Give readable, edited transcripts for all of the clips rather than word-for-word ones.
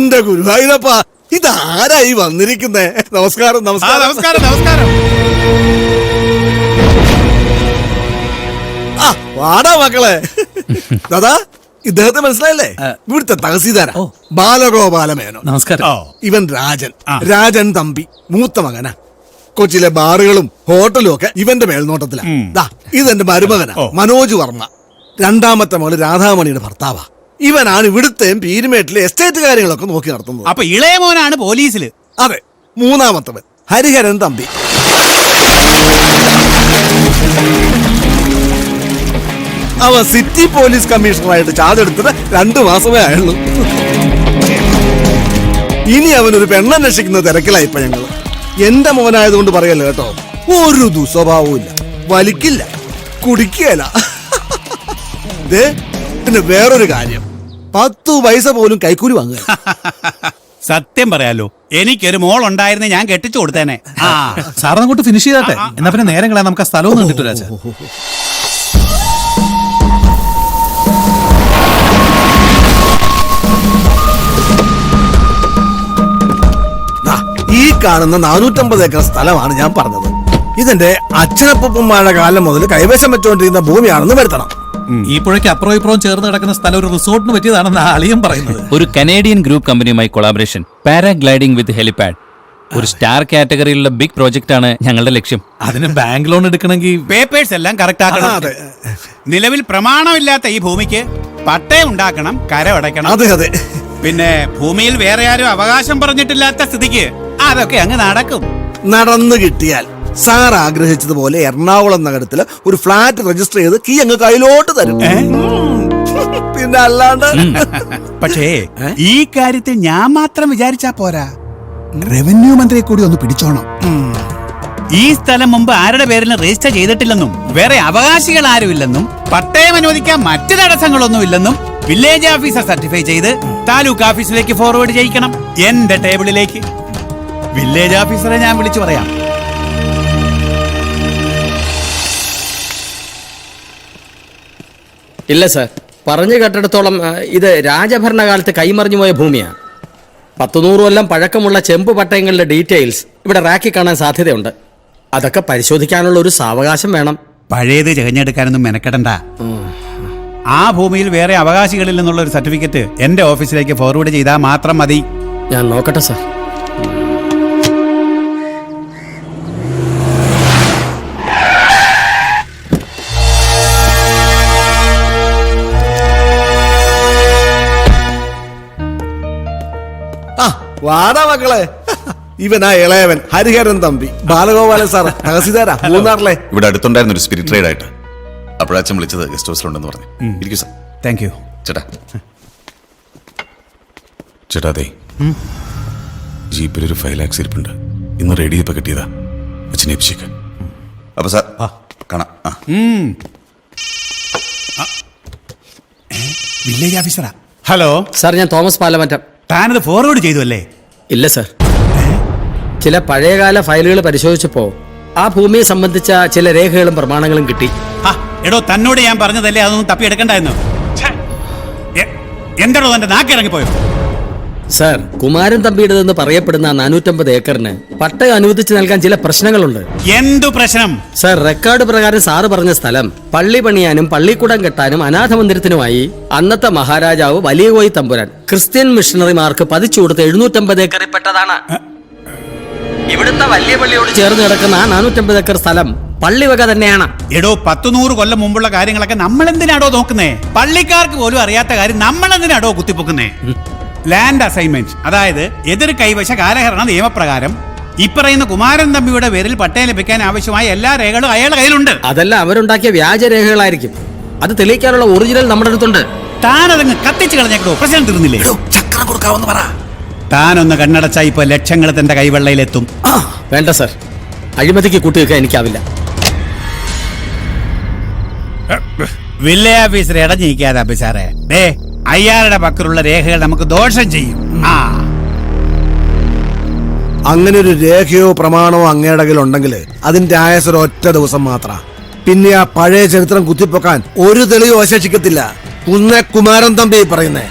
എന്റെ ഗുരുവായൂരപ്പ, ഇതാരായി വന്നിരിക്കുന്നേ? നമസ്കാരം. നമസ്കാരം. നമസ്കാരം. നമസ്കാരം. ആ വാടാ മക്കളെ. ദാദാ, ഇദ്ദേഹത്തെ മനസ്സിലായില്ലേ? ഇവിടുത്തെ തഹസീൽദാരാ, ബാലഗോപാലമേനോ. നമസ്കാരം. ഇവൻ രാജൻ തമ്പി, മൂത്ത മകനാ. കൊച്ചിയിലെ ബാറുകളും ഹോട്ടലും ഒക്കെ ഇവന്റെ മേൽനോട്ടത്തിലാ. ഇതെന്റെ മരുമകനാ, മനോജ് വർമ്മ. രണ്ടാമത്തെ മകള് രാധാമണിയുടെ ഭർത്താവാ. ഇവനാണ് ഇവിടുത്തെയും പീരുമേട്ടിലെ എസ്റ്റേറ്റ് കാര്യങ്ങളൊക്കെ നോക്കി നടത്തുന്നത്. അപ്പൊ ഇളയ മോനാണ് പോലീസില്? അതെ. മൂന്നാമത്തവൻ ഹരിഹരൻ തമ്പി. അവൻ സിറ്റി പോലീസ് കമ്മീഷണറായിട്ട് ചാർജ് എടുത്തിട്ട് 2 മാസമേ ആയുള്ളൂ. ഇനി അവനൊരു പെണ്ണന്വേഷിക്കുന്ന തിരക്കിലായി ഇപ്പൊ ഞങ്ങള്. എന്റെ മോനായതുകൊണ്ട് പറയല്ല കേട്ടോ, ഒരു ദുസ്വഭാവവും ഇല്ല, വലിക്കില്ല, കുടിക്കുകയില്ല. പിന്നെ വേറൊരു കാര്യം, 10 പൈസ പോലും കൈക്കൂലി വാങ്ങുക. സത്യം പറയാലോ, എനിക്കൊരു മോൾ ഉണ്ടായിരുന്നെ ഞാൻ കെട്ടിച്ചു കൊടുത്തേനെ. സാറിനെ കൊണ്ട് ഫിനിഷ് ചെയ്താട്ടെ, എന്നാ പിന്നെ നേരം കളയാൻ നമുക്ക് ആ സ്ഥലവും കണ്ടിട്ടില്ല. ഈ കാണുന്ന 450 ഏക്കർ സ്ഥലമാണ് ഞാൻ പറഞ്ഞത്. ഇതെന്റെ അച്ഛനപ്പന്മാരുടെ കാലം മുതൽ കൈവശം വെച്ചുകൊണ്ടിരുന്ന ഭൂമിയാണെന്ന് വരുത്തണം. ഈ പുഴയ്ക്ക് അപ്പുറവും ഇപ്പുറവും ചേർന്ന് കിടക്കുന്ന സ്ഥലം ഒരു റിസോർട്ടിന് പറ്റിയതാണെന്ന് ആളിയും പറയുന്നത്. ഒരു കനേഡിയൻ ഗ്രൂപ്പ് കമ്പനിയുമായി കൊളാബറേഷൻ, പാരാഗ്ലൈഡിംഗ് വിത്ത് ഹെലിപാഡ്, ഒരു സ്റ്റാർ കാറ്റഗറിയിലുള്ള ബിഗ് പ്രോജക്റ്റ് ആണ് ഞങ്ങളുടെ ലക്ഷ്യം. അതിന് ബാങ്ക് ലോൺ എടുക്കണമെങ്കിൽ പേപ്പേഴ്സ് എല്ലാം കറക്റ്റ് ആക്കണം. നിലവിൽ പ്രമാണമില്ലാത്ത ഈ ഭൂമിക്ക് പട്ടയം ഉണ്ടാക്കണം, കരമടയ്ക്കണം. അതെ അതെ. പിന്നെ ഭൂമിയിൽ വേറെ ആരും അവകാശം പറഞ്ഞിട്ടില്ലാത്ത സ്ഥിതിക്ക് അതൊക്കെ അങ്ങ് നടക്കും. നടന്നു കിട്ടിയാൽ സാർ ആഗ്രഹിച്ചതുപോലെ എറണാകുളം നഗരത്തില് ഒരു ഫ്ലാറ്റ് രജിസ്റ്റർ ചെയ്ത് കീ അങ്ങ് കയ്യിലോട്ട് തരും. പിന്നെ അല്ലാണ്ട്. പക്ഷേ ഈ കാര്യത്തിൽ ഞാൻ മാത്രം വിചാരിച്ചാ പോരാ, റവന്യൂ മന്ത്രിയെ കൂടി ഒന്ന് പിടിച്ചോണം. ഈ സ്ഥലം മുമ്പ് ആരുടെ പേരിൽ രജിസ്റ്റർ ചെയ്തിട്ടില്ലെന്നും വേറെ അവകാശികൾ ആരുമില്ലെന്നും പട്ടയം അനുവദിക്കാൻ മറ്റു തടസ്സങ്ങളൊന്നുമില്ലെന്നും വില്ലേജ് ഓഫീസർ സർട്ടിഫൈ ചെയ്ത് താലൂക്ക് ഓഫീസിലേക്ക് ഫോർവേഡ് ചെയ്യിക്കണം, എന്റെ ടേബിളിലേക്ക്. വില്ലേജ് ഓഫീസറെ ഞാൻ വിളിച്ചു പറയാം. ഇല്ല സർ, പറഞ്ഞു കേട്ടിടത്തോളം ഇത് രാജഭരണകാലത്ത് കൈമറിഞ്ഞു പോയ ഭൂമിയാണ്. 100 കൊല്ലം പഴക്കമുള്ള ചെമ്പ് പട്ടയങ്ങളുടെ ഡീറ്റെയിൽസ് ഇവിടെ റാക്കി കാണാൻ സാധ്യതയുണ്ട്. അതൊക്കെ പരിശോധിക്കാനുള്ള ഒരു സാവകാശം വേണം. പഴയത് ചകഞ്ഞെടുക്കാനൊന്നും മെനക്കെടണ്ട. ആ ഭൂമിയിൽ വേറെ അവകാശികളിൽ നിന്നുള്ള ഒരു സർട്ടിഫിക്കറ്റ് എന്റെ ഓഫീസിലേക്ക് ഫോർവേഡ് ചെയ്താൽ മാത്രം മതി. ഞാൻ നോക്കട്ടെ സർ. വാടാ മക്കളെ. ഇവനാ ഇളയവൻ ഹരിഹരൻ തമ്പി, ബാലഗോപാലൻ സാർ, തഹസീൽദാരാ, മൂന്നാറിലെ. ഇവിടെ അടുത്തുണ്ടായിരുന്ന ഒരു സ്പിരിറ്റ് റൈഡ് ആയിട്ട് അപ്പോഴച്ഛൻ വിളിച്ചത് ഗസ്റ്റ് ഹൗസിലുണ്ടെന്ന് പറഞ്ഞു. ഇരിക്കൂ സാർ. താങ്ക് യു ചേട്ടാ. ചേട്ടാ, അതെ, ജീപ്പിലൊരു 5 lakhs ഇരിപ്പുണ്ട്. ഇന്ന് റെഡി ചെയ്തപ്പോ കിട്ടിയതാ. അച്ഛനെ ഏൽപ്പിച്ചേക്ക്. അപ്പൊ സാർ കാണാം. വില്ലേജ് ഓഫീസറാ. ഹലോ സാർ, ഞാൻ തോമസ് പാലമറ്റം. താനത് ഫോർവേഡ് ചെയ്തു അല്ലേ? ഇല്ല സർ, ചില പഴയകാല ഫയലുകൾ പരിശോധിച്ചപ്പോൾ ആ ഭൂമിയെ സംബന്ധിച്ച ചില രേഖകളും പ്രമാണങ്ങളും കിട്ടി. എടോ, തന്നോട് ഞാൻ പറഞ്ഞതല്ലേ അതൊന്നും തപ്പിയെടുക്കണ്ടായിരുന്നു. എന്താണോ തന്റെ നാക്കിറങ്ങിപ്പോയോ? സർ, കുമാരൻ തമ്പിയുടേതെന്ന് പറയപ്പെടുന്ന 450 ഏക്കറിന് പട്ടയം അനുവദിച്ചു നൽകാൻ ചില പ്രശ്നങ്ങളുണ്ട്. എന്തു പ്രശ്നം? സർ, റെക്കോർഡ് പ്രകാരം സാറ് പറഞ്ഞ സ്ഥലം പള്ളി പണിയാനും പള്ളിക്കൂടം കെട്ടാനും അനാഥ മന്ദിരത്തിനുമായി അന്നത്തെ മഹാരാജാവ് വലിയ കോയി തമ്പുരാൻ ക്രിസ്ത്യൻ മിഷണറിമാർക്ക് പതിച്ചു കൊടുത്ത 750 ഏക്കറിൽ പെട്ടതാണ്. ഇവിടുത്തെ വലിയ പള്ളിയോട് ചേർന്ന് കിടക്കുന്ന ആ 450 ഏക്കർ സ്ഥലം പള്ളി വക തന്നെയാണ്. എടോ, 100 കൊല്ലം മുമ്പുള്ള കാര്യങ്ങളൊക്കെ നമ്മൾ എന്തിനാടോ നോക്കുന്നേ? പള്ളിക്കാർക്ക് പോലും അറിയാത്ത കാര്യം നമ്മൾ എന്തിനാടോ കുത്തിപ്പൊക്കുന്നേ? ലാൻഡ് അസൈൻമെന്റ്, അതായത് എതിർ കൈവശ കാലഹരണ നിയമപ്രകാരം ഇപ്പറയുന്ന കുമാരൻ തമ്പിയുടെ പേരിൽ പട്ടയം ലഭിക്കാൻ ആവശ്യമായ എല്ലാ രേഖകളും അയാളുടെ കയ്യിലുണ്ട്. അതെല്ലാം അവരുണ്ടാക്കിയ വ്യാജ രേഖകളായിരിക്കും. അത് തെളിയിക്കാനുള്ള ഒറിജിനൽ നമ്മുടെ അടുത്തുണ്ട്. താനതങ്ങ് കത്തിച്ചു കളഞ്ഞേക്കോ, പ്രശ്നം തീർന്നില്ലേ? ചക്രം കൊടുക്കാവെന്ന് പറ. താനൊന്ന് കണ്ണടച്ച ഇപ്പൊ ലക്ഷങ്ങൾ തന്റെ കൈവെള്ളയിലെത്തും. വേണ്ട സർ, അഴിമതിക്ക് കൂട്ടിവെക്കാൻ എനിക്കാവില്ല. വില്ലേജ് ഓഫീസർ ഇടഞ്ഞിരിക്കാതെ അഭിസാറേ. അയാളുടെ പക്കലുള്ള രേഖകൾ നമുക്ക് ദോഷം ചെയ്യും. അങ്ങനെ ഒരു രേഖയോ പ്രമാണമോ അങ്ങയുടെ കയ്യിലുണ്ടെങ്കിൽ അതിന്റെ ആയുസ് ഒറ്റ ദിവസം മാത്രം. പിന്നെ ആ പഴയ ചരിത്രം കുത്തിപ്പൊക്കാൻ ഒരു തെളിവും അവശേഷിക്കത്തില്ല. കുമാരൻ തമ്പി പറയുന്നേ.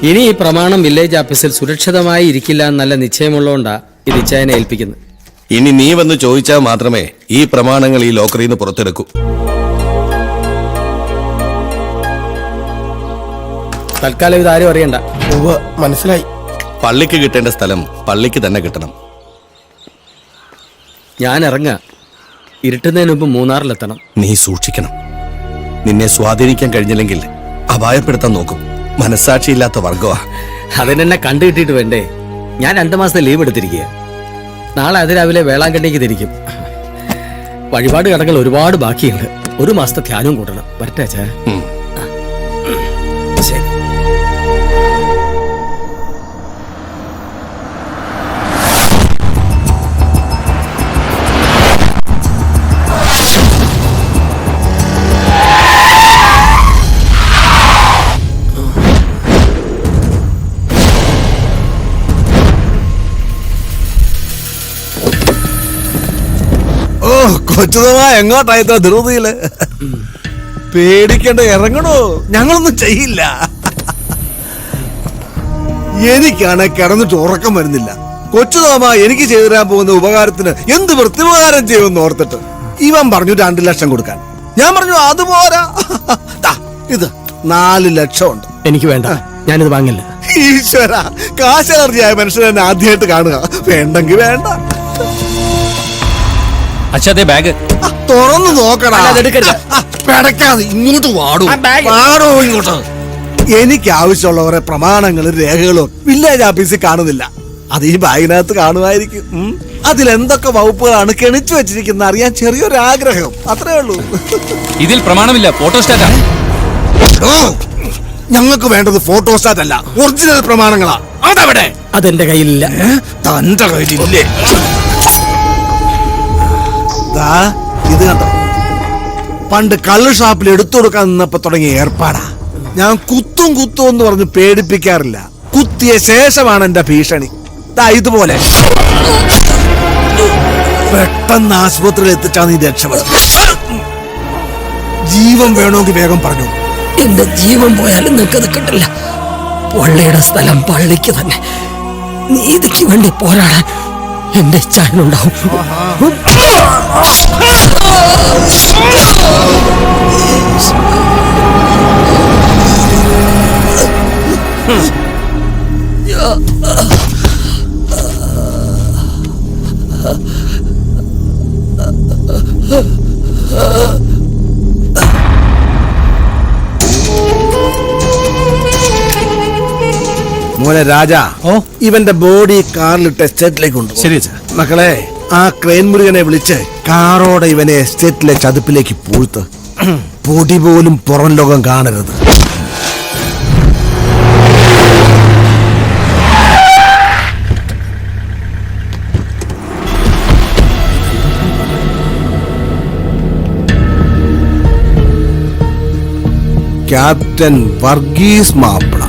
ഇനി ഈ പ്രമാണം വില്ലേജ് ഓഫീസിൽ സുരക്ഷിതമായി ഇരിക്കില്ല എന്നല്ല നിശ്ചയമുള്ളതുകൊണ്ടാ ഇത് ഇച്ചായനെ ഏൽപ്പിക്കുന്നത്. ഇനി നീ വന്ന് ചോദിച്ചാൽ മാത്രമേ ഈ പ്രമാണങ്ങൾ ഈ ലോക്കറിൽ നിന്ന് പുറത്തെടുക്കൂ. തൽക്കാലം ഇതാരും അറിയണ്ട. മനസ്സിലായി. പള്ളിക്ക് കിട്ടേണ്ട സ്ഥലം പള്ളിക്ക് തന്നെ കിട്ടണം. ഞാൻ ഇറങ്ങാ. ഇരുട്ടുന്നതിന് മുമ്പ് മൂന്നാറിലെത്തണം. നീ സൂക്ഷിക്കണം. നിന്നെ സ്വാധീനിക്കാൻ കഴിഞ്ഞില്ലെങ്കിൽ അപായപ്പെടുത്താൻ നോക്കും. മനസ്സാക്ഷിയില്ലാത്ത വർഗമാ. അതിനെന്നെ കണ്ടുകിട്ടിയിട്ട് വേണ്ടേ? ഞാൻ 2 മാസത്തെ ലീവ് എടുത്തിരിക്കുക. നാളെ അതിരാവിലെ വേളാങ്കണ്ണിക്ക് തിരിക്കും. വഴിപാട് കടകൾ ഒരുപാട് ബാക്കിയുണ്ട്. 1 മാസത്തെ ധ്യാനവും കൂട്ടണം. വരട്ടെ അച്ഛാ. ശരി. ഓ കൊച്ചുതമാ എങ്ങോട്ടായിട്ടോ ധൃതിയില്? പേടിക്കണ്ട, ഇറങ്ങണോ, ഞങ്ങളൊന്നും ചെയ്യില്ല. എനിക്കാണ് കിടന്നിട്ട് ഉറക്കം വരുന്നില്ല. കൊച്ചുതോമ എനിക്ക് ചെയ്തു തരാൻ പോകുന്ന ഉപകാരത്തിന് എന്ത് പ്രത്യുപകാരം ചെയ്യുമെന്ന് ഓർത്തിട്ട് ഇവൻ പറഞ്ഞു 2 ലക്ഷം കൊടുക്കാൻ. ഞാൻ പറഞ്ഞു അത് പോരാ, ഇത് 4 ലക്ഷം ഉണ്ട്. എനിക്ക് വേണ്ട, ഞാനിത് വാങ്ങില്ല. ഈശ്വര, കാശലർജിയായ മനുഷ്യനെ ആദ്യമായിട്ട് കാണുക. വേണ്ടെങ്കിൽ വേണ്ട. അച്ഛാ ബാഗ് തുറന്നു നോക്കടാ. അല്ല, അതെടുക്കരുത്. പിടയ്ക്കാതെ ഇങ്ങോട്ട് വാടോ, വാടോ ഇങ്ങോട്ട്. എനിക്ക് ആവശ്യമുള്ള കുറെ പ്രമാണങ്ങളും രേഖകളും വില്ലേജ് ഓഫീസിൽ കാണുന്നില്ല. അത് ഈ ബാഗിനകത്ത് കാണുമായിരിക്കും. അതിലെന്തൊക്കെ വകുപ്പുകളാണ് കെണിച്ചു വെച്ചിരിക്കുന്ന അറിയാൻ ചെറിയൊരു ആഗ്രഹം, അത്രേ ഉള്ളൂ. ഇതിൽ പ്രമാണമില്ല, ഫോട്ടോസ്റ്റാറ്റാണ്. ഞങ്ങൾക്ക് വേണ്ടത് ഫോട്ടോസ്റ്റാറ്റ് അല്ല, ഒറിജിനൽ പ്രമാണങ്ങളാ. അതവിടെ? അതെന്റെ കയ്യിലില്ല. തന്റെ കയ്യിലില്ലേ? ഇത് കണ്ടോ, പണ്ട് കള്ള് ഷാപ്പിൽ എടുത്തു കൊടുക്കാൻ നിന്നപ്പോ തുടങ്ങിയ ഏർപ്പാടാ. ഞാൻ കുത്തും എന്ന് പറഞ്ഞ് പേടിപ്പിക്കാറില്ല. കുത്തിയ ശേഷമാണ് എന്റെ ഭീഷണി. ഇതുപോലെ പെട്ടെന്ന് ആശുപത്രിയിൽ എത്തിച്ചാ നീ രക്ഷപ്പെടും. ജീവൻ വേണമെങ്കിൽ വേഗം പറഞ്ഞു. എന്റെ ജീവൻ പോയാലും നിനക്കത് കിട്ടില്ല. പള്ളിയുടെ സ്ഥലം പള്ളിക്ക് തന്നെ. നീതിക്ക് വേണ്ടി പോരാടാൻ എന്റെ ഇച്ഛാനുണ്ടാവും. മോനെ രാജ, ഇവന്റെ ബോഡി കാറിലിട്ട് എസ്റ്റേറ്റിലേക്ക് ഉണ്ട്. ശരി അച്ഛാ. മക്കളെ, ആ ക്രെയിൻ മുരുകനെ വിളിച്ച് കാറോടെ ഇവനെ എസ്റ്റേറ്റിലെ ചതുപ്പിലേക്ക് പൂഴ്ത്ത്. പൊടി പോലും പുറം ലോകം കാണരുത്. ക്യാപ്റ്റൻ വർഗീസ് മാപ്പിള.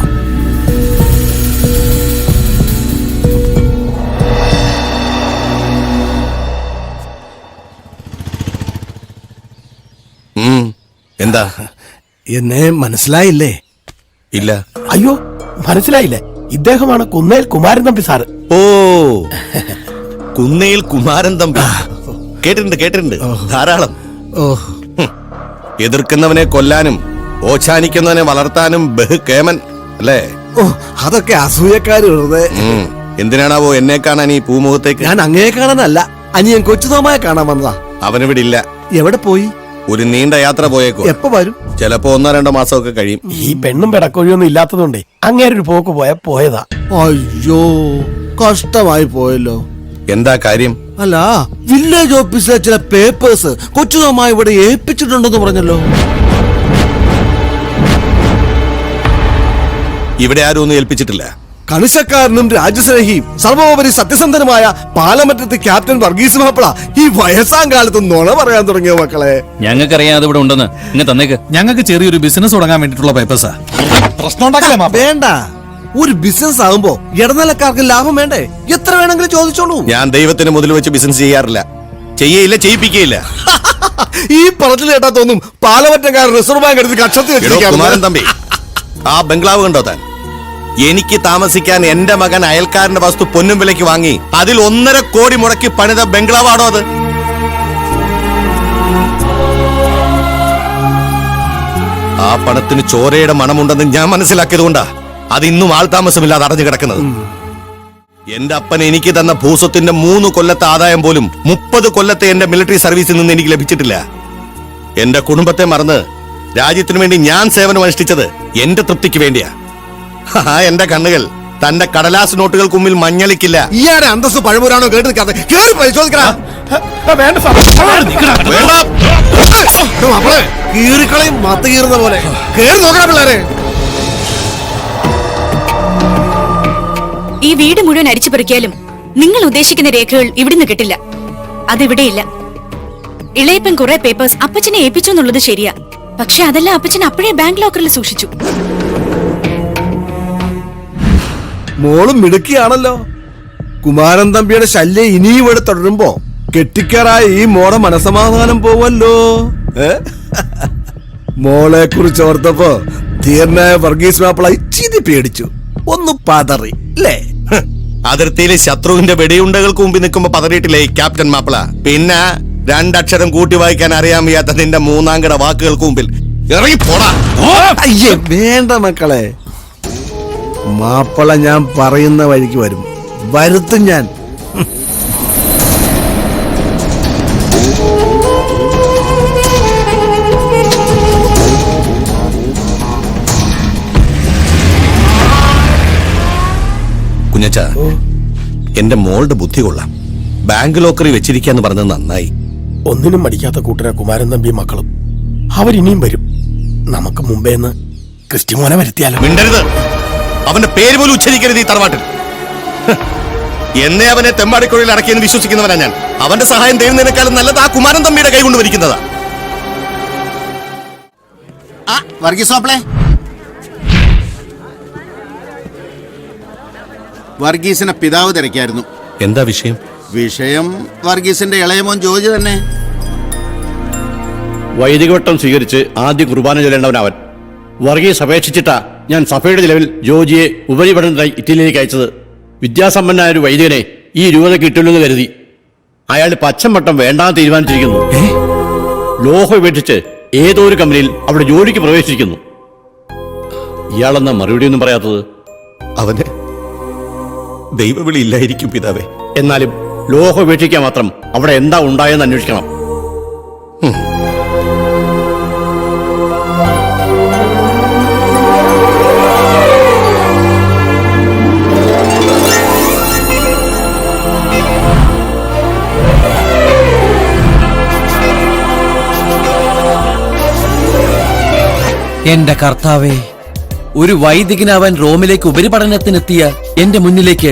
എന്താ? എന്നെ മനസ്സിലായില്ലേ? ഇല്ല. അയ്യോ, മനസ്സിലായില്ലേ? ഇദ്ദേഹമാണ് കുന്നേൽ കുമാരൻ തമ്പി സാറ്. ഓ, കുന്നേൽ കുമാരൻ തമ്പി. കേട്ടിട്ടുണ്ട് ധാരാളം. എതിർക്കുന്നവനെ കൊല്ലാനും ഓച്ചാനിക്കുന്നവനെ വളർത്താനും ബഹുകേമൻ അല്ലേ? ഓ, അതൊക്കെ അസൂയക്കാര് വെറുതെ. എന്തിനാണാവോ എന്നെ കാണാൻ ഈ പൂമുഖത്തേക്ക്? ഞാൻ അങ്ങയെ കാണാനല്ല, അനിയൻ കൊച്ചുതോമയെ കാണാൻ വന്നതാ. അവനിവിടെ ഇല്ല. എവിടെ പോയി? ഒരു നീണ്ട യാത്ര പോയേക്കോ. എപ്പോ വരും? ചിലപ്പോ 1-2 മാസമൊക്കെ കഴിയും. ഈ പെണ്ണും പെടക്കൊഴിയൊന്നും ഇല്ലാത്തതുകൊണ്ടേ അങ്ങേരൊരു പോക്ക് പോയതാ. അയ്യോ, കഷ്ടമായി പോയല്ലോ. എന്താ കാര്യം? അല്ല, വില്ലേജ് ഓഫീസിലെ ചില പേപ്പേഴ്സ് കൊച്ചുതോമ ഇവിടെ ഏൽപ്പിച്ചിട്ടുണ്ടെന്ന് പറഞ്ഞല്ലോ. ഇവിടെ ആരും ഒന്നും ഏൽപ്പിച്ചിട്ടില്ല. കണിശക്കാരനും രാജ്യസ്നേഹിയും സർവോപരി സത്യസന്ധനുമായ പാലമറ്റത്തെ ക്യാപ്റ്റൻ വർഗീസ് മാപ്പിള ഈ വയസ്സാം കാലത്ത് നുണ പറയാൻ തുടങ്ങിയ മക്കളെ. ഞങ്ങൾക്കറിയാം അത് ഇവിടെ ഉണ്ടെന്ന്. ഇങ്ങ് തന്നേക്ക്. ഞങ്ങൾക്ക് ചെറിയൊരു ബിസിനസ് തുടങ്ങാൻ വേണ്ടിയിട്ടുള്ള പേപ്പേഴ്സാ. പ്രശ്നം ഉണ്ടാക്കില്ല. വേണ്ട, ഒരു ബിസിനസ് ആകുമ്പോ ഇടനിലക്കാർക്ക് ലാഭം വേണ്ടേ? എത്ര വേണമെങ്കിലും ചോദിച്ചോളൂ. ഞാൻ ദൈവത്തിന് മുതൽ വെച്ച് ബിസിനസ് ചെയ്യാറില്ല, ചെയ്യയില്ല, ചെയ്യിപ്പിക്കുകയില്ല. ഈ പറച്ചിൽ കേട്ടാ തോന്നും പാലമറ്റക്കാരൻ റിസർവ് ബാങ്ക് എടുത്ത് കക്ഷത്തിൽ കുമാരൻ വെച്ചിരിക്കും. തമ്പി, ആ ബംഗ്ലാവ് കണ്ടോ താൻ? എനിക്ക് താമസിക്കാൻ എന്റെ മകൻ അയൽക്കാരന്റെ വസ്തു പൊന്നും വിലയ്ക്ക് വാങ്ങി അതിൽ 1.5 കോടി മുടക്കി പണിത ബംഗ്ലാവാണോ അത്? ആ പണത്തിന് ചോരയുടെ മണമുണ്ടെന്ന് ഞാൻ മനസ്സിലാക്കിയതുകൊണ്ടാ അത് ഇന്നും ആൾ താമസമില്ലാതെ അടഞ്ഞു കിടക്കുന്നത്. എന്റെ അപ്പൻ എനിക്ക് തന്ന ഭൂസ്വത്തിന്റെ 3 കൊല്ലത്തെ ആദായം പോലും 30 കൊല്ലത്തെ എന്റെ മിലിറ്ററി സർവീസിൽ നിന്ന് എനിക്ക് ലഭിച്ചിട്ടില്ല. എന്റെ കുടുംബത്തെ മറന്ന് രാജ്യത്തിനു വേണ്ടി ഞാൻ സേവനം അനുഷ്ഠിച്ചത് എന്റെ തൃപ്തിക്ക് വേണ്ടിയാ. എന്റെ കണ്ണുകൾ തന്റെ കടലാസ് നോട്ടുകൾക്ക് മുമ്പിൽ മഞ്ഞളിക്കില്ല. ഇയാടെ അന്തസ് പഴമൂരാണോ കേട്ട് നിൽക്കാതെ കേറി പരിശോധിക്കടാ. വേണ്ട സാർ. മാപ്പിളെ കീറിക്കളയും മത്ത് കീറുന്ന പോലെ കേറി നോക്കണം പിള്ളേരെ. ഈ വീട് മുഴുവൻ അരിച്ചു പറിക്കാലും നിങ്ങൾ ഉദ്ദേശിക്കുന്ന രേഖകൾ ഇവിടുന്ന് കിട്ടില്ല. അതിവിടെയില്ല. ഇളയപ്പൻ കുറെ പേപ്പേഴ്സ് അപ്പച്ചനെ ഏൽപ്പിച്ചു എന്നുള്ളത് ശരിയാ. പക്ഷെ അതെല്ലാം അപ്പച്ചൻ അപ്പോഴേ ബാങ്ക് ലോക്കറിൽ സൂക്ഷിച്ചു. മോളും മിടുക്കിയാണല്ലോ. കുമാരൻ തമ്പിയുടെ ശല്യം ഇനിയും ഇവിടെ തുടരുമ്പോ കെട്ടിക്കാറായ ഈ മോടെ മനസമാധാനം പോവല്ലോ. മോളെ കുറിച്ച് ഓർത്തപ്പോ ധീരനായ വർഗീസ് മാപ്പിള ഇച്ചിരി പേടിച്ചു, ഒന്ന് പതറി അല്ലേ? അതിർത്തിയിലെ ശത്രുവിന്റെ വെടിയുണ്ടകൾക്ക് മുമ്പിൽ നിൽക്കുമ്പോ പതറിയിട്ടില്ലേ ക്യാപ്റ്റൻ മാപ്പിള? പിന്നെ 2 അക്ഷരം കൂട്ടി വായിക്കാൻ അറിയാൻ വയ്യാത്ത നിന്റെ 3-ാംകിട വാക്കുകൾക്ക് മുമ്പിൽ ഇറങ്ങി പോടാ. അയ്യേ വേണ്ട മക്കളെ, മാപ്പിള ഞാൻ പറയുന്ന വഴിക്ക് വരും, വരുത്തും ഞാൻ. കുഞ്ഞച്ച, എന്റെ മോളുടെ ബുദ്ധി കൊള്ളാം. ബാങ്ക് ലോക്കറി വെച്ചിരിക്കാന്ന് പറഞ്ഞത് നന്നായി. ഒന്നിനും മടിക്കാത്ത കൂട്ടര കുമാരൻ തമ്പി മക്കളും അവരിനിയും വരും. നമുക്ക് മുമ്പേന്ന് ക്രിസ്റ്റിമോനെ വരുത്തിയാലോ? മിണ്ടരുത്. അവന്റെ പേര് പോലും ഉച്ചരിക്കരുത് ഈ തറവാട്ടിൽ. എന്നെ അവനെ തെമ്മാടിക്കുഴയിൽ അടക്കിയെന്ന് വിശ്വസിക്കുന്നവനാ ഞാൻ. അവന്റെ സഹായം തേടുന്നതിനേക്കാളും നല്ലത് ആ കുമാരൻ തമ്മിയുടെ കൈ കൊണ്ട് വരിക്കുന്നതാ. വർഗീസിനെ പിതാവ് തിരക്കായിരുന്നു. എന്താ വിഷയം? വിഷയം വർഗീസിന്റെ ഇളയമോൻ ജോജി തന്നെ. വൈദികവട്ടം സ്വീകരിച്ച് ആദ്യ കുർബാന ചൊല്ലേണ്ടവൻ അവൻ. വർഗീസ് അപേക്ഷിച്ചിട്ടാ ഞാൻ സഭയുടെ നിലവിൽ ജോജിയെ ഉപരിപഠനത്തിനായി ഇറ്റലിയിലേക്ക് അയച്ചത്. വിദ്യാസമ്പന്നനായ ഒരു വൈദികനെ ഈ രൂപത കിട്ടില്ലെന്ന് കരുതി അയാൾ പച്ചമട്ടം വേണ്ടാന്ന് തീരുമാനിച്ചിരിക്കുന്നു. ലോഹം ഉപേക്ഷിച്ച് ഏതോ ഒരു കമ്പനിയിൽ അവിടെ ജോലിക്ക് പ്രവേശിച്ചിരിക്കുന്നു. ഇയാളെന്നാ മറുപടിയൊന്നും പറയാത്തത്? അവന് ദൈവവിളി ഇല്ലായിരിക്കും പിതാവേ. എന്നാലും ലോഹം ഉപേക്ഷിക്കാൻ മാത്രം അവിടെ എന്താ ഉണ്ടായെന്ന് അന്വേഷിക്കണം. എന്റെ കർത്താവേ, ഒരു വൈദികനാവാൻ റോമിലേക്ക് ഉപരിപഠനത്തിനെത്തിയ എന്റെ മുന്നിലേക്ക്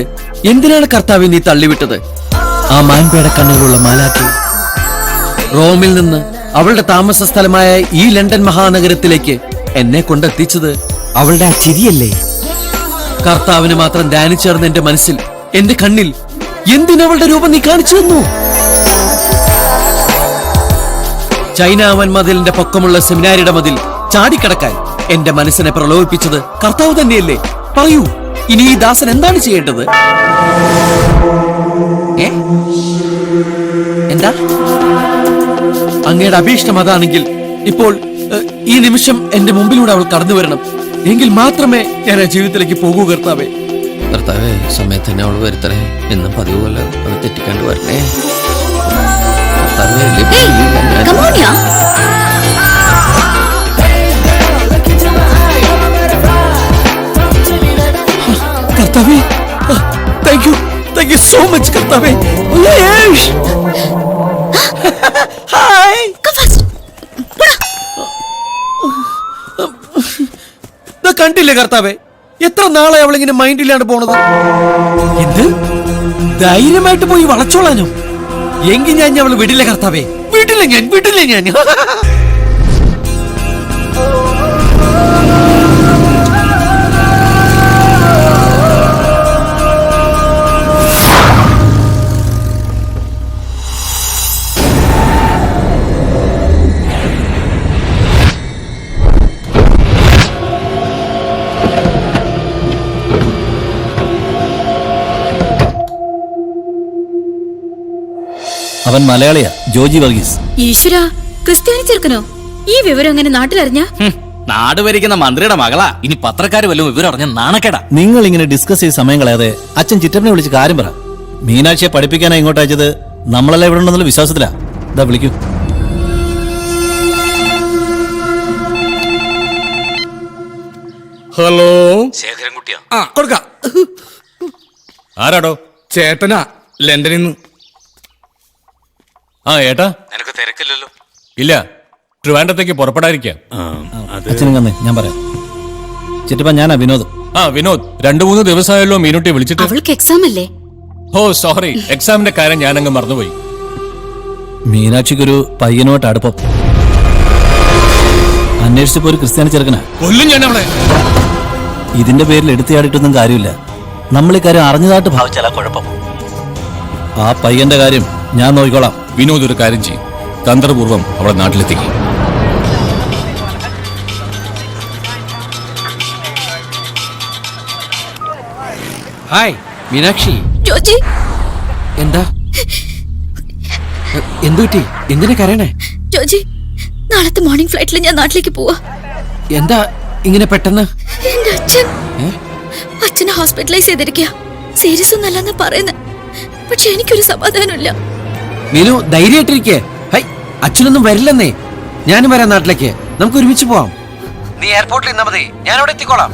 എന്തിനാണ് കർത്താവെ നീ തള്ളിവിട്ടത്? ആ മാൻപേട കണ്ണുകളുള്ള മാലാഖി റോമിൽ നിന്ന് അവളുടെ താമസ സ്ഥലമായ ഈ ലണ്ടൻ മഹാനഗരത്തിലേക്ക് എന്നെ കൊണ്ടെത്തിച്ചത് അവളുടെ ആ ചിരിയല്ലേ? കർത്താവിന് മാത്രം ധ്യാനിച്ചേർന്ന് എന്റെ മനസ്സിൽ, എന്റെ കണ്ണിൽ എന്തിനവളുടെ രൂപം നീ കാണിച്ചു തന്നു? ചൈനാവൻ മതിലിന്റെ പൊക്കമുള്ള സെമിനാരിയുടെ മതിൽ ചാടിക്കടക്കാൻ എന്റെ മനസ്സിനെ പ്രലോഭിപ്പിച്ചത് കർത്താവ് തന്നെയല്ലേ? പറയൂ, ഇനി ഈ ദാസൻ എന്താണ് ചെയ്യേണ്ടത്? എന്താ അങ്ങയുടെ അഭീഷ്ടം അതാണെങ്കിൽ ഇപ്പോൾ ഈ നിമിഷം എന്റെ മുമ്പിലൂടെ അവൾ കടന്നു വരണം. എങ്കിൽ മാത്രമേ ഞാൻ ആ ജീവിതത്തിലേക്ക് പോകൂ കർത്താവേ. കർത്താവേ, സമയത്ത് തന്നെ അവൾ വരുത്തണേ. എന്നും പതിവ് പോലെ അവൾ തെറ്റിക്കാണ്ട് വരണേ കർത്താവേ. താങ്ക് യു സോ മച്ച് കർത്താവേ. ഹായ്. കണ്ടില്ലേ കർത്താവേ, എത്ര നാളെ അവളിങ്ങനെ മൈൻഡിലാണ് പോണത്. എന്ത് ധൈര്യമായിട്ട് പോയി വളച്ചോളാനോ? എങ്കിൽ ഞാൻ അവള് വിടില്ല കർത്താവേ, വിടില്ല ഞാൻ. അവൻ മലയാളിയാ, ജോജി വർഗീസ്. ഈശ്വര, ക്രിസ്ത്യാനി ചെറുക്കനോ? ഈ വിവരം എങ്ങനെ നാട്ടിലറിഞ്ഞ? നാട് ഭരിക്കുന്ന മന്ത്രിയുടെ മകളാ. ഇനി പത്രക്കാര് വല്ലതും വിവരം അറിഞ്ഞ നാണക്കേടാ. നിങ്ങൾ ഇങ്ങനെ ഡിസ്കസ് ചെയ്ത് സമയം കളയാതെ അച്ഛൻ ചിറ്റപ്പനെ വിളിച്ച് കാര്യം പറ. മീനാക്ഷിയെ പഠിപ്പിക്കാനാ ഇങ്ങോട്ട് അയച്ചത്. നമ്മളെല്ലാം ഇവിടെ ഉണ്ടെന്നുള്ള വിശ്വാസത്തിലാ. ഇതാ വിളിക്കൂ. ഹലോ, ശേഖരൻകുട്ടിയാ? കൊടുക്കാം. ആരാടോ? ചേട്ടനാ, ലണ്ടനിൽ നിന്ന്. ഏട്ടാ, നിനക്ക് തിരക്കില്ലല്ലോ? ഇല്ല, ട്രിവാൻഡ്രത്തേക്ക് പുറപ്പെടാതിരിക്കാം. അച്ഛനും കന്നേ, ഞാൻ പറയാം. ചിറ്റപ്പ, ഞാനാ വിനോദ്. വിനോദ്, 2-3 ദിവസമായല്ലോ മീനുട്ടി വിളിച്ചിട്ട്. അവൾക്ക് എക്സാം അല്ലേ? ഓ സോറി, എക്സാമിന്റെ കാര്യം ഞാനങ്ങ് മറന്നുപോയി. മീനാക്ഷിക്കൊരു പയ്യനുമായിട്ട് അടുപ്പം. അന്വേഷിച്ചപ്പോ ഒരു ക്രിസ്ത്യാനി ചെറുക്കനാ. കൊല്ലും ഞാൻ അവളെ. ഇതിന്റെ പേരിൽ എടുത്തിയാടിയിട്ടൊന്നും കാര്യമില്ല. നമ്മൾ ഈ കാര്യം അറിഞ്ഞതായിട്ട് ഭാവിച്ചാലാ കുഴപ്പം. ആ പയ്യന്റെ കാര്യം ഞാൻ നോക്കിക്കോളാം. വിനോദ് ഒരു കാര്യം ചെയ്യും, തന്ത്രപൂർവ്വം അവളെ നാട്ടിലെത്തിക്കും. ഹായ് മീനാക്ഷി. ജോജി, എന്താ എന്തു പറ്റി? എന്തിനാ കരയണേ? ജോജി, നാളത്തെ മോർണിംഗ് ഫ്ലൈറ്റിൽ ഞാൻ നാട്ടിലേക്ക് പോവാ. എന്താ ഇങ്ങനെ പെട്ടെന്ന്? എന്റെ അച്ഛനെ ഹോസ്പിറ്റലൈസ് ചെയ്തിരിക്കുക. സീരിയസ് ഒന്നല്ലെന്ന് പറയുന്നത്, പക്ഷെ എനിക്കൊരു സമാധാനമില്ല. മീനു, ധൈര്യമായിട്ടിരിക്കേ. ഹൈ, അച്ഛനൊന്നും വരില്ലെന്നേ. ഞാനും വരാം നാട്ടിലേക്ക്. നമുക്ക് ഒരുമിച്ച് പോവാം. നീ എയർപോർട്ടിൽ നിന്നാ മതി, ഞാൻ അവിടെ എത്തിക്കോളാം.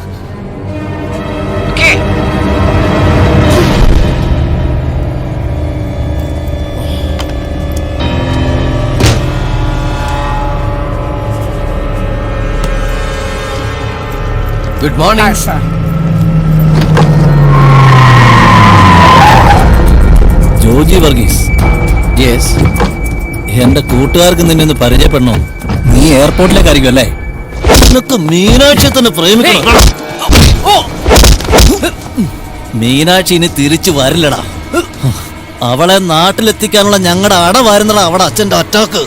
Good morning. Joji Varghese. Yes. എന്റെ കൂട്ടുകാർക്ക് നിന്നെ ഒന്ന് പരിചയപ്പെടണോ? നീ എയർപോർട്ടിലേക്കായിരിക്കും അല്ലേ? നിനക്ക് മീനാക്ഷിയെ തന്നെ പ്രേമിക്കണം. മീനാക്ഷി ഇനി തിരിച്ചു വരില്ലടാ. അവളെ നാട്ടിലെത്തിക്കാനുള്ള ഞങ്ങളുടെ അടവായിരുന്നടാ അവിടെ അച്ഛന്റെ അറ്റാക്ക്.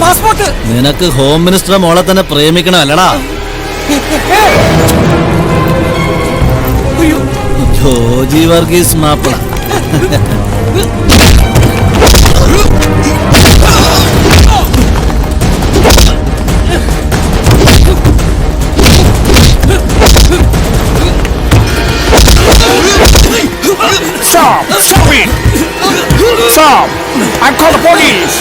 പാസ്പോർട്ട് നിനക്ക് ഹോം മിനിസ്റ്ററെ മോളെ തന്നെ പ്രേമിക്കണം അല്ലടാ? Joji Varghese Mappila. Stop! Stop it! Stop! I'll call the police!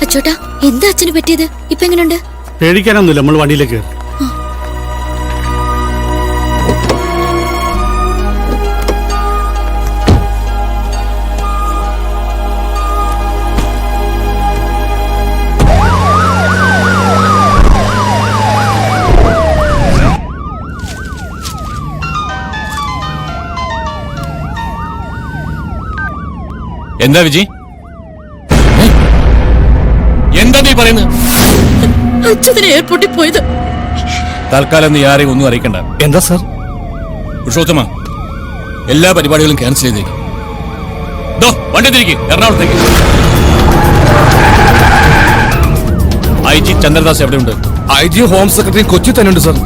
അച്ചോട്ടാ, എന്താ അച്ഛന് പറ്റിയത്? ഇപ്പൊ എങ്ങനെയുണ്ട്? പേടിക്കാനൊന്നുമില്ല, നമ്മൾ വണ്ടിയിലേക്ക്. എന്താ വിജി? എന്താ നീ പറയുന്നത്? അച്ഛനെ എയർപോർട്ടിൽ പോയത്. തൽക്കാലം നീ ആരെയും ഒന്നും അറിയിക്കണ്ട. എന്താ സാർ? പുരുഷോത്തമ, എല്ലാ പരിപാടികളും ക്യാൻസൽ ചെയ്തേക്കും. വണ്ടി തിരികെ എറണാകുളത്തേക്ക്. IG ചന്ദ്രദാസ് എവിടെയുണ്ട്? IG ഹോം സെക്രട്ടറി കൊച്ചി തന്നെ ഉണ്ട് സാർ.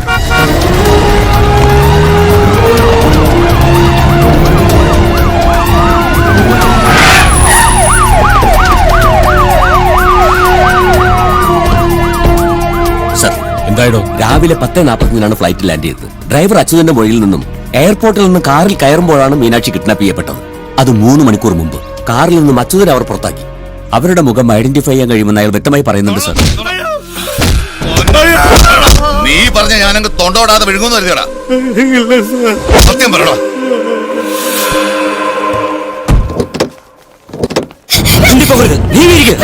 എന്തായിടോ? രാവിലെ 10:45 ഫ്ലൈറ്റ് ലാൻഡ് ചെയ്തത്. ഡ്രൈവർ അച്യുതന്റെ മൊഴിയിൽ നിന്നും എയർപോർട്ടിൽ നിന്ന് കാറിൽ കയറുമ്പോഴാണ് മീനാക്ഷി കിഡ്നാപ്പ് ചെയ്യപ്പെട്ടത്. അത് 3 മണിക്കൂർ മുമ്പ്. കാറിൽ നിന്നും അച്യുതനെ അവർ പുറത്താക്കി. അവരുടെ മുഖം ഐഡന്റിഫൈ ചെയ്യാൻ കഴിയുമെന്ന് അയാൾ വ്യക്തമായി പറയുന്നുണ്ട് സാർ. നീ പറഞ്ഞ ഞാനങ്ങ് തൊണ്ടോടാതെ വിഴുങ്ങുന്നു കരുതിയടാ. സത്യം പറയടാ. ഓടിപ്പോകരുത്, നീ ഇരിക്ക്.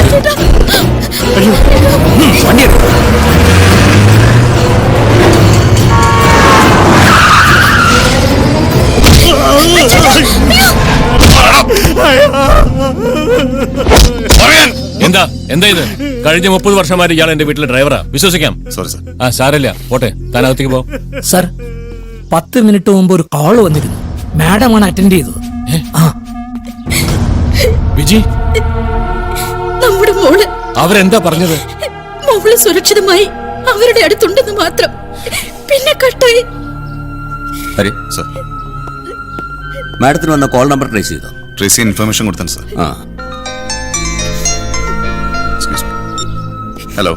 വണ്ടി എടുക്ക്. എന്താ ഇത്? കഴിഞ്ഞ 30 വർഷമായിട്ട് ഇയാൾ എന്റെ വീട്ടിലെ ഡ്രൈവറാ. വിശ്വസിക്കാം? Sorry sir. സാരല്ല, പോട്ടെ, താനകത്തേക്ക് പോ. സർ 10 മിനിറ്റ് മുമ്പ് ഒരു കോൾ വന്നിരുന്നു. മാഡമാണ് അറ്റൻഡ് ചെയ്തത്. വിജി, നമ്മുടെ മോള് അവരെന്താ പറഞ്ഞത്? മോള് സുരക്ഷിതമായി അവരുടെ അടുത്തുണ്ടെന്ന് മാത്രം. പിന്നെ കട്ടായി. സാർ, മാഡത്തിന് വന്ന കോൾ നമ്പർ ട്രേസ് ചെയ്തോ? ട്രേസി ഇൻഫർമേഷൻ കൊടുത്താണ് സാർ. ഹലോ.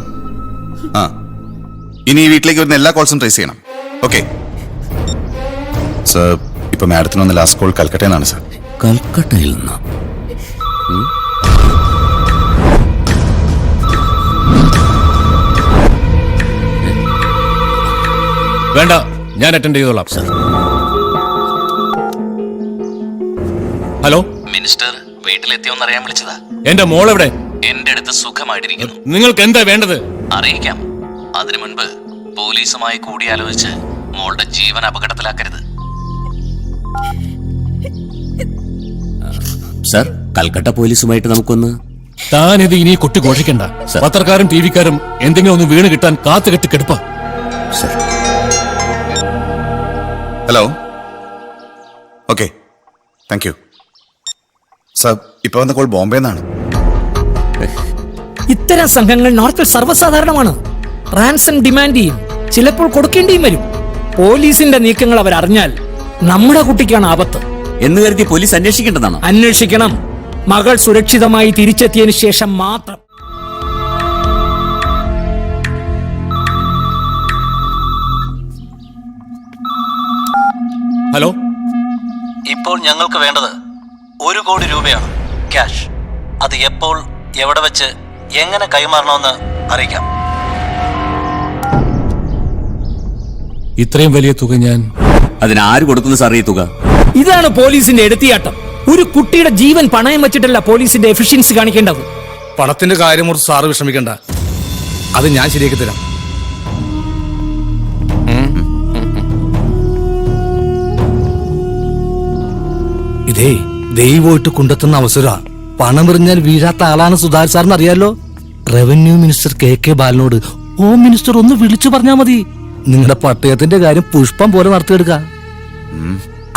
ഇനി ഈ വീട്ടിലേക്ക് വരുന്ന എല്ലാ കോൾസും ട്രേസ് ചെയ്യണം. Okay sir. ഇപ്പൊ മാഡത്തിന് വന്ന ലാസ്റ്റ് കോൾ കൽക്കട്ടയിൽ നിന്നാണ് സാർ. കൽക്കട്ടയിൽ നിന്നാ? വേണ്ട, ഞാൻ അറ്റൻഡ് ചെയ്തോളാം. ഹലോ, മിനിസ്റ്റർ വീട്ടിലെത്തിയോന്നറിയാൻ വിളിച്ചതാ. എന്റെ മോൾ എവിടെ? എന്റെ അടുത്ത് സുഖമായിട്ടിരിക്കുന്നു. നിങ്ങൾക്ക് എന്താ വേണ്ടത്? അറിയിക്കാം. അതിനു മുൻപ് പോലീസുമായി കൂടിയാലോചിച്ച് മോളുടെ ജീവൻ അപകടത്തിലാക്കരുത്. സർ, കൽക്കട്ട പോലീസുമായിട്ട് നമുക്കൊന്ന്. താനിത് ഇനി കൊട്ടി ഘോഷിക്കണ്ട. പത്രക്കാരും ടി വിക്കാരും എന്തെങ്കിലും ഒന്ന് വീണ് കിട്ടാൻ കാത്തു കെട്ടി കെടുപ്പ. Hello. Okay, thank you sir. ഇപ്പൊ വന്ന കോൾ ബോംബെ നിന്നാണ്. ഇത്തരം സംഘങ്ങൾ നോർത്തിൽ സർവ്വസാധാരണമാണ്. റാൻസം ഡിമാൻഡ് ചെയ്യും, ചിലപ്പോൾ കൊടുക്കേണ്ടിയും വരും. പോലീസിന്റെ നീക്കങ്ങൾ അവരറിഞ്ഞാൽ നമ്മുടെ കുട്ടിക്കാണ് ആപത്ത് എന്ന് കരുതി പോലീസ് അന്വേഷിക്കേണ്ടതാണോ? അന്വേഷിക്കണം. മകൾ സുരക്ഷിതമായി തിരിച്ചെത്തിയതിനു ശേഷം മാത്രം. ഹലോ. ഇപ്പോൾ ഞങ്ങൾക്ക് വേണ്ടത് 1 കോടി രൂപയാണ്, ക്യാഷ്. അത് എപ്പോൾ, എവിടെ വെച്ച്, എങ്ങനെ കൈമാറണമെന്ന് അറിയിക്കാം. ഇത്രയും വലിയ തുക ഞാൻ അതിനാര് കൊടുക്കുന്നു സാർ ഈ തുക? ഇതാണ് പോലീസിന്റെ എടുത്തിയാട്ടം. ഒരു കുട്ടിയുടെ ജീവൻ പണയം വെച്ചിട്ടല്ല പോലീസിന്റെ എഫിഷ്യൻസി കാണിക്കേണ്ടത്. പണത്തിന്റെ കാര്യം ഓർത്ത് സാറ് വിഷമിക്കണ്ട, അത് ഞാൻ ശരിയാക്കി തരാം. ഇതേ ദൈവമായിട്ട് കൊണ്ടെത്തുന്ന അവസര. പണമെറിഞ്ഞാൽ വീഴാത്ത ആളാണ് സുധാകർ സാറിന് അറിയാലോ. റവന്യൂ മിനിസ്റ്റർ KK ബാലനോട് ഹോം മിനിസ്റ്റർ ഒന്ന് വിളിച്ചു പറഞ്ഞാൽ മതി. നിങ്ങളുടെ പട്ടയത്തിന്റെ കാര്യം പുഷ്പം പോലെ നടത്തിയെടുക്ക.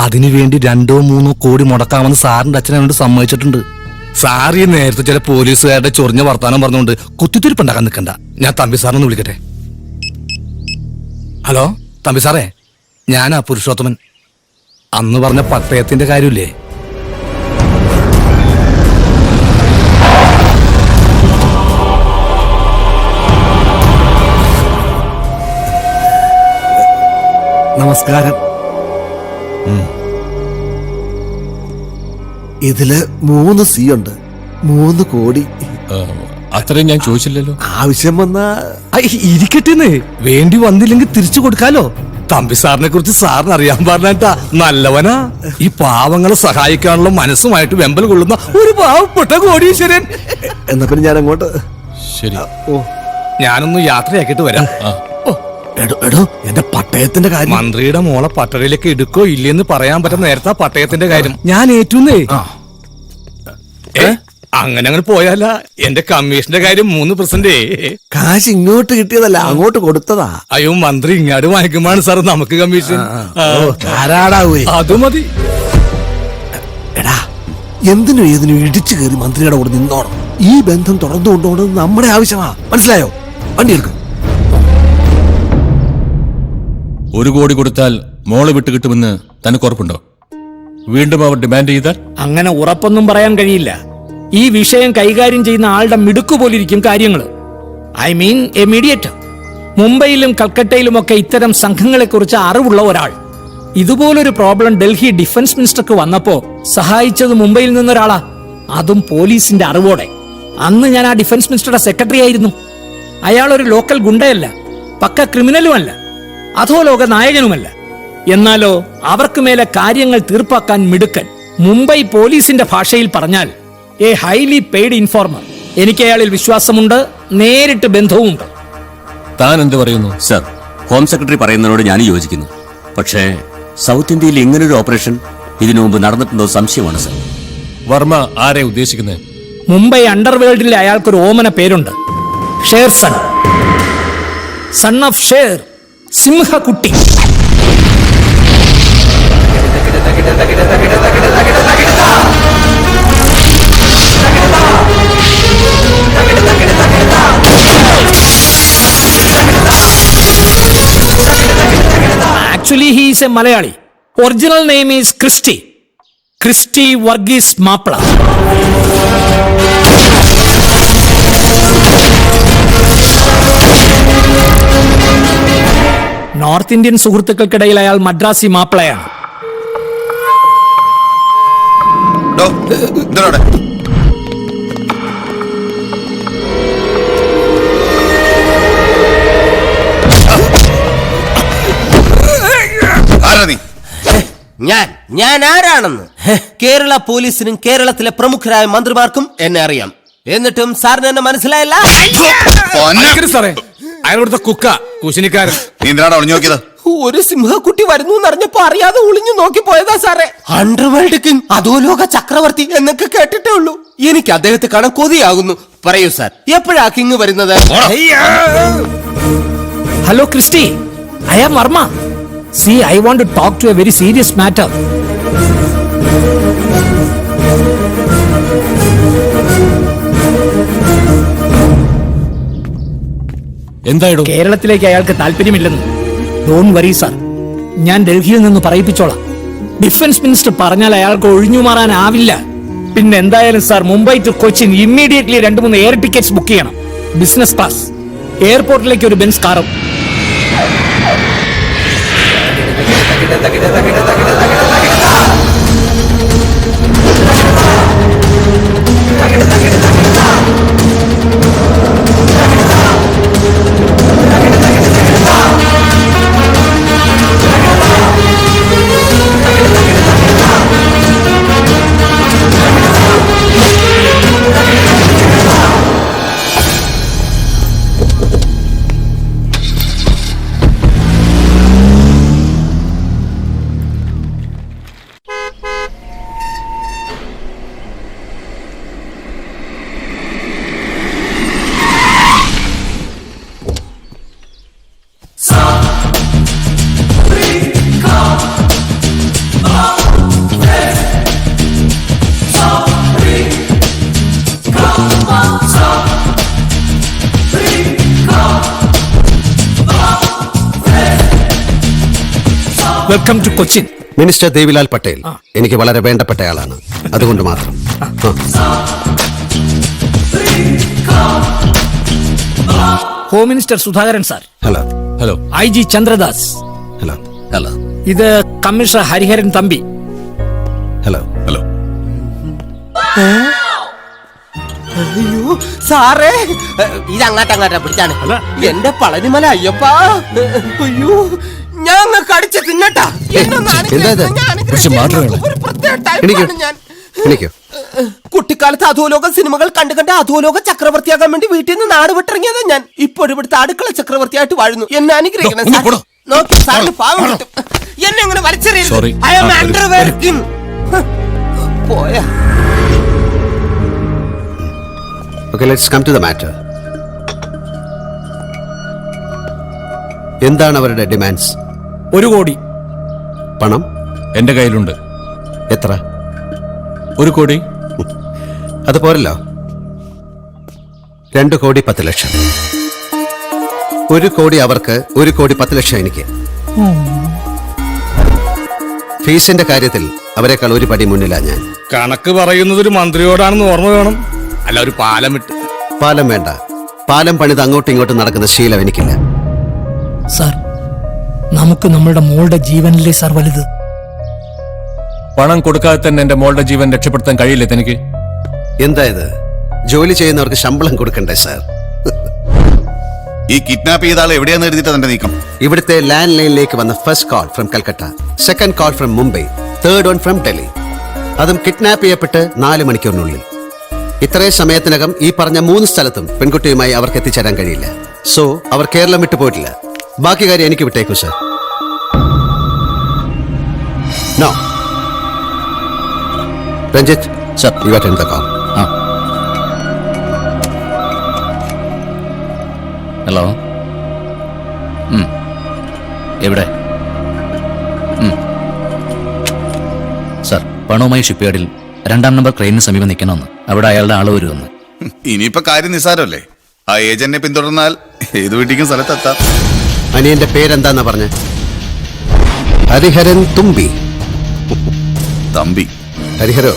അതിനുവേണ്ടി 2-3 കോടി മുടക്കാമെന്ന് സാറിന്റെ അച്ഛനെ വേണ്ടി സമ്മതിച്ചിട്ടുണ്ട്. സാർ ഈ നേരത്തെ ചില പോലീസുകാരുടെ ചൊറിഞ്ഞ വർത്താനം പറഞ്ഞുകൊണ്ട് കുത്തിത്തിരിപ്പുണ്ടാക്കാൻ നിൽക്കണ്ട. ഞാൻ തമ്പി സാറിനൊന്ന് വിളിക്കട്ടെ. ഹലോ തമ്പി സാറേ, ഞാനാ പുരുഷോത്തമൻ. അന്ന് പറഞ്ഞ പട്ടയത്തിന്റെ കാര്യമില്ലേ? നമസ്കാരം. ഇതില് 3 C ഉണ്ട്. 3 കോടി. അത്രയും ഞാൻ ചോദിച്ചില്ലല്ലോ. ആവശ്യം വന്നാ ഇരിക്കട്ടെന്ന്. വേണ്ടി വന്നില്ലെങ്കിൽ തിരിച്ചു കൊടുക്കാലോ. തമ്പി സാറിനെ കുറിച്ച് സാറിന് അറിയാൻ പറഞ്ഞാ നല്ലവനാ. ഈ പാവങ്ങളെ സഹായിക്കാനുള്ള മനസ്സുമായിട്ട് വെമ്പൽ കൊള്ളുന്ന ഒരു പാവപ്പെട്ട കോടീശ്വരൻ. എന്നാ പിന്നെ ഞാൻ അങ്ങോട്ട്. ശരി. ഞാനൊന്ന് യാത്രയാക്കിട്ട് വരാം. എടോ എന്റെ പട്ടയത്തിന്റെ കാര്യം. മന്ത്രിയുടെ മോളെ പട്ടടയിലേക്ക് എടുക്കോ ഇല്ലെന്ന് പറയാൻ പറ്റുന്ന നേരത്തെ പട്ടയത്തിന്റെ കാര്യം ഞാൻ ഏറ്റുന്നേ. അങ്ങനെ പോയാല എന്റെ കമ്മീഷന്റെ കാര്യം 3%. കാശ് ഇങ്ങോട്ട് കിട്ടിയതല്ല, അങ്ങോട്ട് കൊടുത്തതാ. അയ്യോ, മന്ത്രി ഇങ്ങോട്ട് വാങ്ങിക്കുമ്പോഴാണ് സാർ നമുക്ക് കമ്മീഷൻ. അത് മതി. എടാ, എന്തിനും ഏതിനും ഇടിച്ചു കയറി മന്ത്രിയുടെ കൂടെ നിന്നോണം. ഈ ബന്ധം തുറന്നു കൊണ്ടുപോകേണ്ടത് നമ്മുടെ ആവശ്യമാ. മനസ്സിലായോ? വണ്ടി എടുക്കും. 1 കോടി കൊടുത്താൽ മോള് വിട്ട് കിട്ടുമെന്ന് തനിക്ക് ഉറപ്പുണ്ടോ? വീണ്ടും അവർ ഡിമാൻഡ് ചെയ്താൽ? അങ്ങനെ ഉറപ്പൊന്നും പറയാൻ കഴിയില്ല. ഈ വിഷയം കൈകാര്യം ചെയ്യുന്ന ആളുടെ മിടുക്കുപോലിരിക്കും കാര്യങ്ങൾ. I mean A mediator. മുംബൈയിലും കൽക്കട്ടയിലുമൊക്കെ ഇത്തരം സംഘങ്ങളെക്കുറിച്ച് അറിവുള്ള ഒരാൾ. ഇതുപോലൊരു പ്രോബ്ലം ഡൽഹി ഡിഫൻസ് മിനിസ്റ്റർക്ക് വന്നപ്പോ സഹായിച്ചത് മുംബൈയിൽ നിന്നൊരാളാ, അതും പോലീസിന്റെ അറിവോടെ. അന്ന് ഞാൻ ആ ഡിഫൻസ് മിനിസ്റ്ററുടെ സെക്രട്ടറി ആയിരുന്നു. അയാൾ ഒരു ലോക്കൽ ഗുണ്ടയല്ല, പക്ക ക്രിമിനലുമല്ല, അധോലോക നായകനുമല്ല. എന്നാലോ അവർക്ക് മേലെ കാര്യങ്ങൾ തീർപ്പാക്കാൻ മിടുക്കൻ. മുംബൈ പോലീസിന്റെ ഭാഷയിൽ പറഞ്ഞാൽ എ ഹൈലി പെയ്ഡ് ഇൻഫോർമർ. എനിക്ക് അയാളിൽ വിശ്വാസമുണ്ട്, നേരിട്ട് ബന്ധവുമുണ്ട്. താൻ എന്ത് പറയുന്നു? സർ, ഹോം സെക്രട്ടറി പറയുന്നതിനോട് ഞാൻ യോജിക്കുന്നു. പക്ഷേ സൗത്ത് ഇന്ത്യയിൽ ഇങ്ങനൊരു ഓപ്പറേഷൻ ഇതിനു മുമ്പ് നടന്നിട്ടുണ്ടോ സംശയമാണ് സർ. വർമ്മ ആരെ ഉദ്ദേശിക്കുന്നത്? മുംബൈ അണ്ടർവേൾഡിലെ അയാൾക്കൊരു ഓമന പേരുണ്ട്, Sher son. Son of Sher, സിംഹക്കുട്ടി. Actually, he is a Malayali. Original name is Christy. Christy Varghese Mapla. North Indian സുഹൃത്തുക്കൾക്കിടയിൽ അയാൾ മദ്രാസി മാപ്പിളയാണ്. ഞാൻ ആരാണെന്ന് കേരള പോലീസിനും കേരളത്തിലെ പ്രമുഖരായ മന്ത്രിമാർക്കും എന്നെ അറിയാം. എന്നിട്ടും സാറിന് എന്നെ മനസ്സിലായില്ല. സാറേ, അയാളുടെ കുക്ക കുശിനിക്കാരൻ. നീ എന്തിനാണ് ഒളിഞ്ഞു നോക്കിയത്? ഒരു സിംഹക്കുട്ടി വരുന്നു എന്നറിഞ്ഞപ്പോ അറിയാതെ ഒളിഞ്ഞു നോക്കി പോയതാ സാറേ. അണ്ടർവേൾഡ് കിങ്, അധോലോക ചക്രവർത്തി എന്നൊക്കെ കേട്ടിട്ടേ ഉള്ളൂ. എനിക്ക് അദ്ദേഹത്തെ കാണാൻ കൊതിയാകുന്നു. പറയൂ സാർ, എപ്പോഴാ കിങ് വരുന്നത്? Hello Christy, I am Varma. See, I want to talk to a very serious matter. എന്തായിടോ? കേരളത്തിലേക്ക് അയാൾക്ക് താല്പര്യമില്ലെന്ന്. ഡോണ്ട് വറി സാർ, ഞാൻ ഡൽഹിയിൽ നിന്ന് പറയിപ്പിച്ചോളാം. ഡിഫൻസ് മിനിസ്റ്റർ പറഞ്ഞാൽ അയാൾക്ക് ഒഴിഞ്ഞു മാറാനാവില്ല. പിന്നെ എന്തായാലും sir, Mumbai to Cochin immediately 2-3 air tickets book ചെയ്യണം, ബിസിനസ് ക്ലാസ്. എയർപോർട്ടിലേക്ക് ഒരു ബെൻസ് കാറും. Welcome to Cochin. Minister Devilal Patel എനിക്ക് വളരെ വേണ്ടപ്പെട്ടയാളാണ്, അതുകൊണ്ട് മാത്രം. Home minister Sudhakaran sir. Hello. Hello. IG Chandradas. Hello. Hello. ഇത് commissioner Hariharan Thampi. Hello. Hello. അയ്യോ സാറേ, ഇത് അങ്ങാട്ടങ്ങാട്ടാ പിടിച്ചാണ് എന്റെ പളനിമല അയ്യപ്പ. അയ്യോ, ഞാൻ കടിച്ച് തിന്നട്ടാ. കുട്ടിക്കാലത്ത് അധോലോക സിനിമകൾ കണ്ടു കണ്ട് അധോലോക ചക്രവർത്തിയാകാൻ വേണ്ടി വീട്ടിൽ നിന്ന് നാട് വിട്ടിറങ്ങിയതാ ഞാൻ. ഇപ്പോഴും ഇവിടുത്തെ അടുക്കള ചക്രവർത്തിയായിട്ട് വാഴുന്നു. എന്നെ അനുഗ്രഹിക്കണം സാർ. നോക്കി സാറിന് പാവം കിട്ടും. എന്നെ അങ്ങനെ വലിച്ചെറിയരുത്. I am underworld king. പോയാ. Okay, let's come to the matter. എന്താണ് അവരുടെ ഡിമാൻഡ്സ്? 1 കോടി. പണം എന്റെ കയ്യിലുണ്ട്. എത്ര? 1 കോടി. അത് പോരല്ലോ. 2 കോടി 10 ലക്ഷം. 1 കോടി അവർക്ക്, 1 കോടി 10 ലക്ഷം എനിക്ക്. ഫീസിന്റെ കാര്യത്തിൽ അവരെക്കാൾ ഒരു പടി മുന്നിലാ ഞാൻ. കണക്ക് പറയുന്നത് ഒരു മന്ത്രിയോടാണെന്ന് ഓർമ്മ വേണം. അല്ല, ഒരു പാലം വിട്ട്. പാലം വേണ്ട. പാലം പണിത് അങ്ങോട്ടും ഇങ്ങോട്ടും നടക്കുന്ന ശീലം എനിക്കില്ല. സാർ, നമുക്ക് നമ്മളുടെ മോളുടെ ജീവനിലെ സാർ വലുത്. പണം കൊടുക്കാതെ തന്നെ എന്റെ മോളുടെ ജീവൻ രക്ഷപ്പെടുത്താൻ കഴിയില്ല തനിക്ക്. എന്തായത്? ജോലി ചെയ്യുന്നവർക്ക് ശമ്പളം കൊടുക്കണ്ടേ സാർ? ഈ കിഡ്നാപ്പ് ചെയ്ത ആൾ എവിടെയാന്ന് എഴുതിയിട്ട് തന്റെ നീക്കം? ഇവിടുത്തെ ലാൻഡ് ലൈനിലേക്ക് വന്ന first call from Calcutta, second call from Mumbai, third one from Delhi. അതും കിഡ്നാപ്പ് ചെയ്യപ്പെട്ട് 4 മണിക്കൂറിനുള്ളിൽ. ഇത്രയും സമയത്തിനകം ഈ പറഞ്ഞ 3 സ്ഥലത്തും പെൺകുട്ടിയുമായി അവർക്ക് എത്തിച്ചേരാൻ കഴിയില്ല. സോ അവർ കേരളം വിട്ടു പോയിട്ടില്ല. ബാക്കി കാര്യം എനിക്ക് വിട്ടേക്കൂ sir. No Ranjith sir, you attend the call. Hello, എവിടെ? സർ, പണവുമായി ഷിപ്പ്യാർഡിൽ 2-ാം നമ്പർ ക്രെയിനിന് സമീപം നിൽക്കണമെന്ന്. അവിടെ അയാളുടെ ആള് വരുമെന്ന്. ഇനിയിപ്പോ കാര്യം നിസ്സാരമല്ലേ? ആ ഏജന്റിനെ പിന്തുടർന്നാൽ ഏത് വീട്ടിക്കും സ്ഥലത്തെത്താം. അനിയന്റെ പേരെന്താന്നാ പറഞ്ഞ? ഹരിഹരൻ തുമ്പി. തമ്പി. ഹരിഹരോ,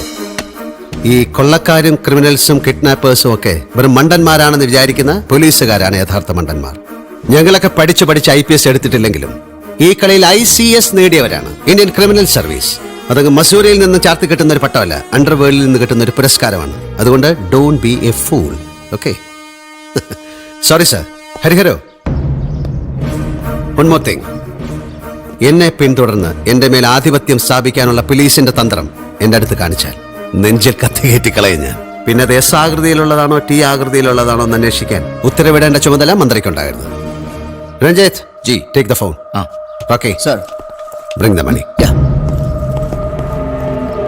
ഈ കൊള്ളക്കാരും ക്രിമിനൽസും കിഡ്നാപ്പേഴ്സും ഒക്കെ വെറും മണ്ടന്മാരാണെന്ന് വിചാരിക്കുന്ന പോലീസുകാരാണ് യഥാർത്ഥ മണ്ടന്മാർ. ഞങ്ങളൊക്കെ പഠിച്ച് IPS എടുത്തിട്ടില്ലെങ്കിലും ഈ കളിയിൽ ICS നേടിയവരാണ്. Indian criminal service. അതങ്ങ് മസൂരിയിൽ നിന്ന് ചാർത്തി കിട്ടുന്ന ഒരു പട്ടമല്ല, അണ്ടർവേൾഡിൽ നിന്ന് കിട്ടുന്ന ഒരു പുരസ്കാരമാണ്. അതുകൊണ്ട് don't be a fool. Okay, sorry sir. ഹരിഹരോ, വൺ മോർ തിങ്. എന്നെ പിന്തുടർന്ന് എന്റെ മേൽ ആധിപത്യം സ്ഥാപിക്കാനുള്ള പോലീസിന്റെ തന്ത്രം എന്റെ അടുത്ത് കാണിച്ചാൽ നെഞ്ചിൽ കത്തികയറ്റിക്കളയും ഞാൻ. പിന്നെ അത് S ആകൃതിയിലുള്ളതാണോ T ആകൃതിയിലുള്ളതാണോ എന്ന് അന്വേഷിക്കാൻ ഉത്തരവിടേണ്ട ചുമതല മന്ത്രിക്കുണ്ടായിരുന്നു. Ranjith ji, take the phone. Okay sir, bring the money.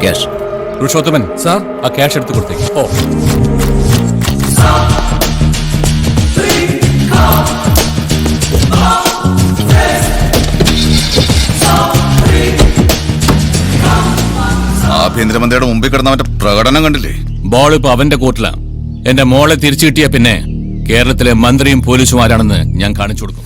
Cash. Purushothaman sir, ആ ക്യാഷ് എടുത്ത് കൊടുത്തേക്ക്. ഓ, ആഭ്യന്തരമന്ത്രിയുടെ മുമ്പിൽ കിടന്നവന്റെ പ്രകടനം കണ്ടില്ലേ? ബോൾ ഇപ്പൊ അവന്റെ കോർട്ടിലാണ്. എന്റെ മോളെ തിരിച്ചു കിട്ടിയ പിന്നെ കേരളത്തിലെ മന്ത്രിയും പോലീസും ആരാണെന്ന് ഞാൻ കാണിച്ചു കൊടുക്കും.